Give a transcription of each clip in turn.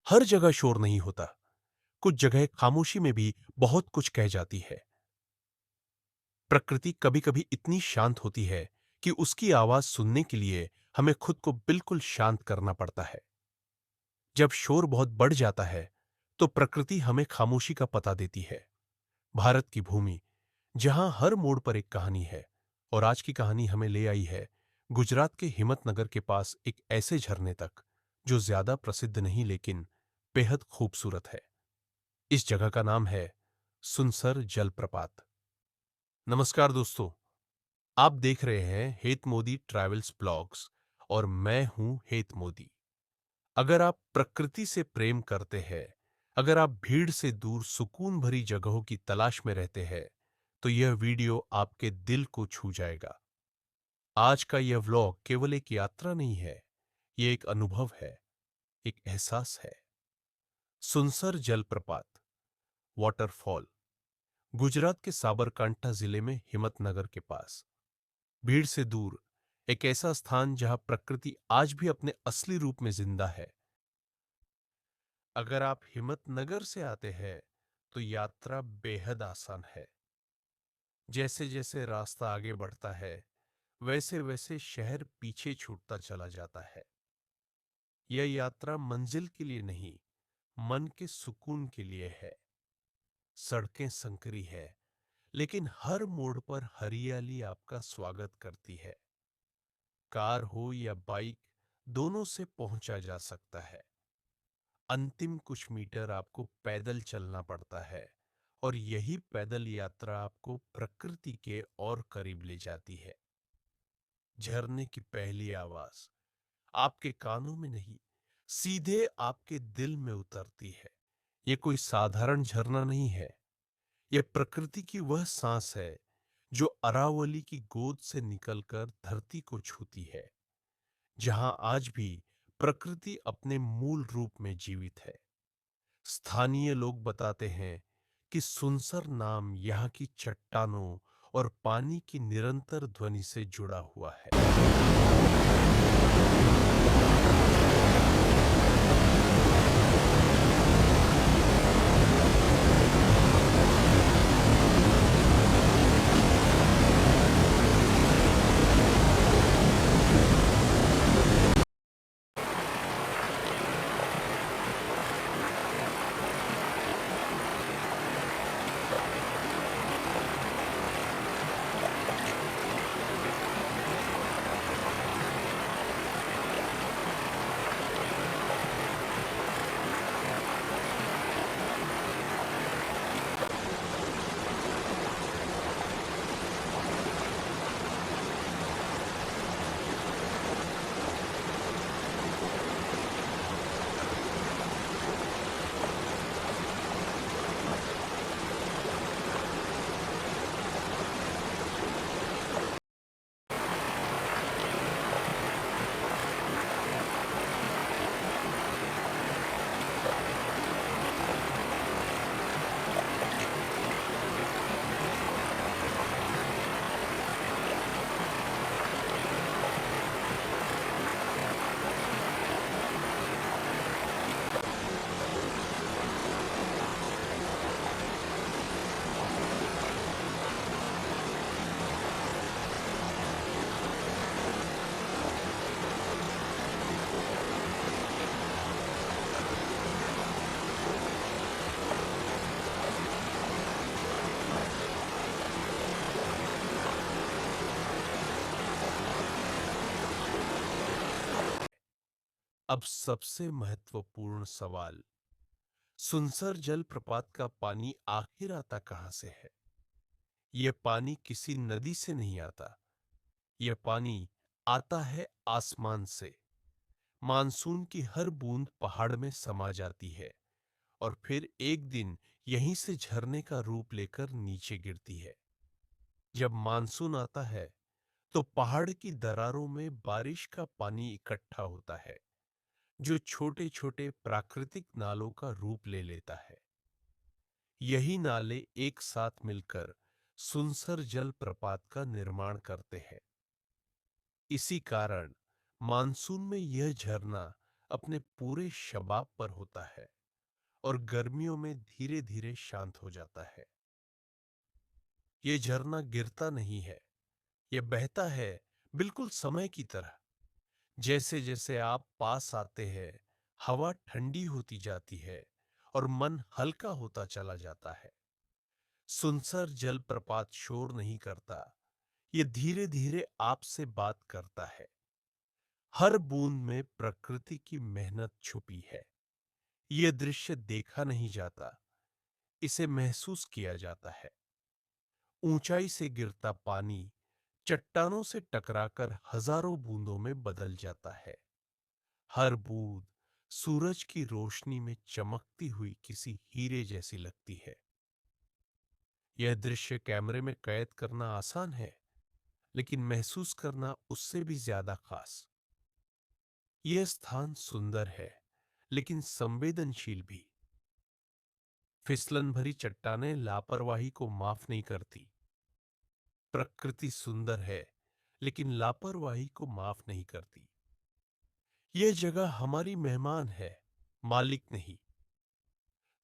हर जगह शोर नहीं होता। कुछ जगह खामोशी में भी बहुत कुछ कह जाती है। प्रकृति कभी-कभी इतनी शांत होती है कि उसकी आवाज सुनने के लिए हमें खुद को बिल्कुल शांत करना पड़ता है। जब शोर बहुत बढ़ जाता है, तो प्रकृति हमें खामोशी का पता देती है। भारत की भूमि, जहां हर मोड़ पर एक कहानी है, और आज की कहानी हमें ले आई है गुजरात के हिम्मतनगर के पास एक ऐसे झरने तक, जो ज्यादा प्रसिद्ध नहीं लेकिन बेहद खूबसूरत है। इस जगह का नाम है सुनसर जलप्रपात। नमस्कार दोस्तों, आप देख रहे हैं हेत मोदी ट्रैवल्स ब्लॉग्स और मैं हूं हेत मोदी। अगर आप प्रकृति से प्रेम करते हैं, अगर आप भीड़ से दूर सुकून भरी जगहों की तलाश में रहते हैं, तो यह वीडियो आपके दिल को छू जाएगा। आज का यह व्लॉग केवल एक यात्रा नहीं है, यह एक अनुभव है, एक एहसास है। सुनसर जलप्रपात, वाटरफॉल, गुजरात के साबरकांठा जिले में हिम्मतनगर के पास, भीड़ से दूर, एक ऐसा स्थान जहां प्रकृति आज भी अपने असली रूप में जिंदा है। अगर आप हिम्मतनगर से आते हैं, तो यात्रा बेहद आसान है। जैसे जैसे रास्ता आगे बढ़ता है, वैसे वैसे शहर पीछे छूटता चला जाता है। यह यात्रा मंजिल के लिए नहीं, मन के सुकून के लिए है। सड़कें संकरी है, लेकिन हर मोड़ पर हरियाली आपका स्वागत करती है। कार हो या बाइक, दोनों से पहुंचा जा सकता है। अंतिम कुछ मीटर आपको पैदल चलना पड़ता है, और यही पैदल यात्रा आपको प्रकृति के और करीब ले जाती है। झरने की पहली आवाज आपके कानों में नहीं, सीधे आपके दिल में उतरती है। ये कोई साधारण झरना नहीं है, यह प्रकृति की वह सांस है जो अरावली की गोद से निकलकर धरती को छूती है, जहां आज भी प्रकृति अपने मूल रूप में जीवित है। स्थानीय लोग बताते हैं कि सुनसर नाम यहाँ की चट्टानों और पानी की निरंतर ध्वनि से जुड़ा हुआ है। अब सबसे महत्वपूर्ण सवाल, सुनसर जलप्रपात का पानी आखिर आता कहां से है? यह पानी किसी नदी से नहीं आता, यह पानी आता है आसमान से। मानसून की हर बूंद पहाड़ में समा जाती है, और फिर एक दिन यहीं से झरने का रूप लेकर नीचे गिरती है। जब मानसून आता है, तो पहाड़ की दरारों में बारिश का पानी इकट्ठा होता है, जो छोटे छोटे प्राकृतिक नालों का रूप ले लेता है। यही नाले एक साथ मिलकर सुनसर जलप्रपात का निर्माण करते हैं। इसी कारण मानसून में यह झरना अपने पूरे शबाब पर होता है और गर्मियों में धीरे धीरे शांत हो जाता है। ये झरना गिरता नहीं है, ये बहता है, बिल्कुल समय की तरह। जैसे जैसे आप पास आते हैं, हवा ठंडी होती जाती है और मन हल्का होता चला जाता है। सुनसर जलप्रपात शोर नहीं करता, ये धीरे धीरे आपसे बात करता है। हर बूंद में प्रकृति की मेहनत छुपी है। ये दृश्य देखा नहीं जाता, इसे महसूस किया जाता है। ऊंचाई से गिरता पानी चट्टानों से टकराकर हजारों बूंदों में बदल जाता है। हर बूंद सूरज की रोशनी में चमकती हुई किसी हीरे जैसी लगती है। यह दृश्य कैमरे में कैद करना आसान है, लेकिन महसूस करना उससे भी ज्यादा खास। यह स्थान सुंदर है, लेकिन संवेदनशील भी। फिसलन भरी चट्टानें लापरवाही को माफ नहीं करती। प्रकृति सुंदर है, लेकिन लापरवाही को माफ नहीं करती। यह जगह हमारी मेहमान है, मालिक नहीं।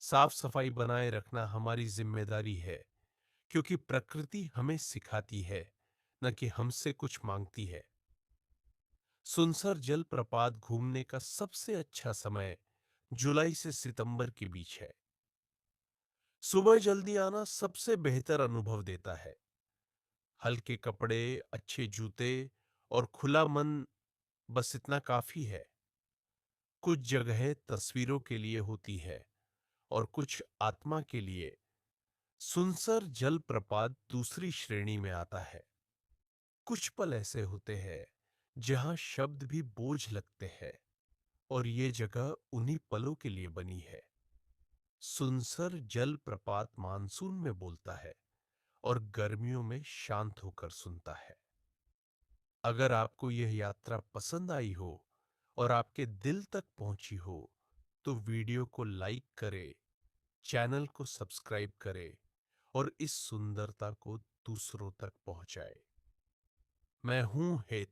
साफ सफाई बनाए रखना हमारी जिम्मेदारी है, क्योंकि प्रकृति हमें सिखाती है, न कि हमसे कुछ मांगती है। सुनसर जलप्रपात घूमने का सबसे अच्छा समय जुलाई से सितंबर के बीच है। सुबह जल्दी आना सबसे बेहतर अनुभव देता है। हल्के कपड़े, अच्छे जूते और खुला मन, बस इतना काफी है। कुछ जगहें तस्वीरों के लिए होती है और कुछ आत्मा के लिए। सुनसर जलप्रपात दूसरी श्रेणी में आता है। कुछ पल ऐसे होते हैं जहां शब्द भी बोझ लगते हैं, और ये जगह उन्हीं पलों के लिए बनी है। सुनसर जलप्रपात मानसून में बोलता है और गर्मियों में शांत होकर सुनता है। अगर आपको यह यात्रा पसंद आई हो और आपके दिल तक पहुंची हो, तो वीडियो को लाइक करें, चैनल को सब्सक्राइब करें और इस सुंदरता को दूसरों तक पहुंचाए। मैं हूं हित।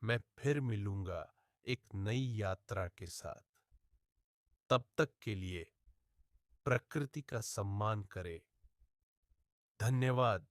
मैं फिर मिलूंगा एक नई यात्रा के साथ। तब तक के लिए प्रकृति का सम्मान करें। धन्यवाद।